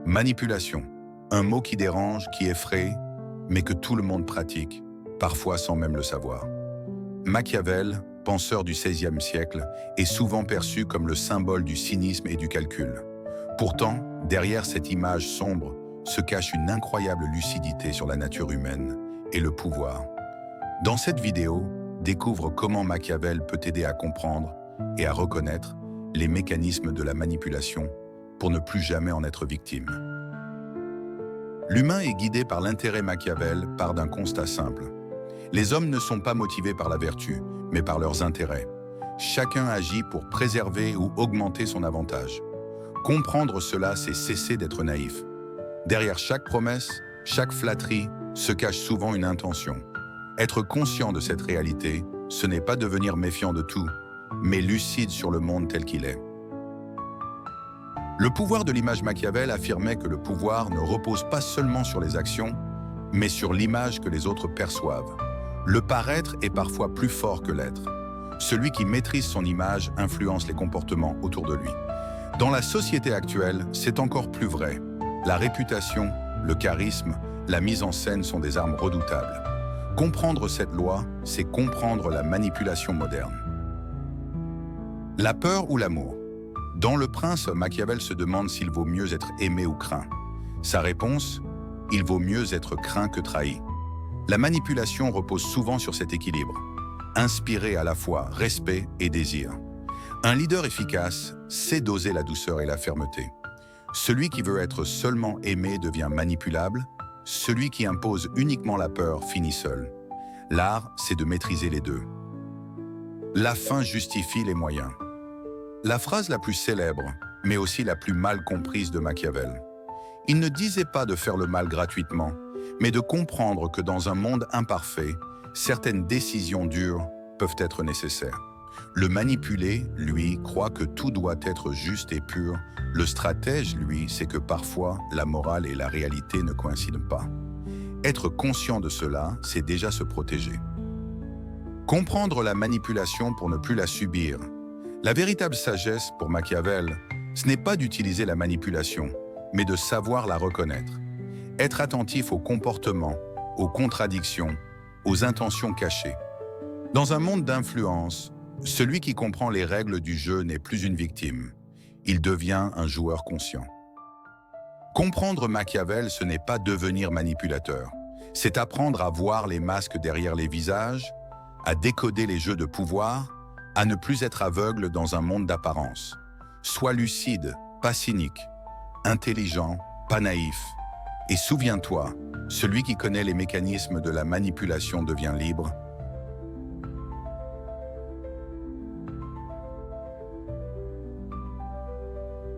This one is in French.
Manipulation, un mot qui dérange, qui effraie, mais que tout le monde pratique, parfois sans même le savoir. Machiavel, penseur du XVIe siècle, est souvent perçu comme le symbole du cynisme et du calcul. Pourtant, derrière cette image sombre, se cache une incroyable lucidité sur la nature humaine et le pouvoir. Dans cette vidéo, découvre comment Machiavel peut t'aider à comprendre et à reconnaître les mécanismes de la manipulation pour ne plus jamais en être victime. L'humain est guidé par l'intérêt. Machiavel part d'un constat simple. Les hommes ne sont pas motivés par la vertu, mais par leurs intérêts. Chacun agit pour préserver ou augmenter son avantage. Comprendre cela, c'est cesser d'être naïf. Derrière chaque promesse, chaque flatterie, se cache souvent une intention. Être conscient de cette réalité, ce n'est pas devenir méfiant de tout, mais lucide sur le monde tel qu'il est. Le pouvoir de l'image. Machiavel affirmait que le pouvoir ne repose pas seulement sur les actions, mais sur l'image que les autres perçoivent. Le paraître est parfois plus fort que l'être. Celui qui maîtrise son image influence les comportements autour de lui. Dans la société actuelle, c'est encore plus vrai. La réputation, le charisme, la mise en scène sont des armes redoutables. Comprendre cette loi, c'est comprendre la manipulation moderne. La peur ou l'amour? Dans Le Prince, Machiavel se demande s'il vaut mieux être aimé ou craint. Sa réponse: il vaut mieux être craint que trahi. La manipulation repose souvent sur cet équilibre, inspirer à la fois respect et désir. Un leader efficace sait doser la douceur et la fermeté. Celui qui veut être seulement aimé devient manipulable, celui qui impose uniquement la peur finit seul. L'art, c'est de maîtriser les deux. La fin justifie les moyens. La phrase la plus célèbre, mais aussi la plus mal comprise de Machiavel. Il ne disait pas de faire le mal gratuitement, mais de comprendre que dans un monde imparfait, certaines décisions dures peuvent être nécessaires. Le manipulé, lui, croit que tout doit être juste et pur. Le stratège, lui, sait que parfois, la morale et la réalité ne coïncident pas. Être conscient de cela, c'est déjà se protéger. Comprendre la manipulation pour ne plus la subir. La véritable sagesse pour Machiavel, ce n'est pas d'utiliser la manipulation, mais de savoir la reconnaître. Être attentif aux comportements, aux contradictions, aux intentions cachées. Dans un monde d'influence, celui qui comprend les règles du jeu n'est plus une victime. Il devient un joueur conscient. Comprendre Machiavel, ce n'est pas devenir manipulateur. C'est apprendre à voir les masques derrière les visages, à décoder les jeux de pouvoir, à ne plus être aveugle dans un monde d'apparence. Sois lucide, pas cynique, intelligent, pas naïf. Et souviens-toi, celui qui connaît les mécanismes de la manipulation devient libre,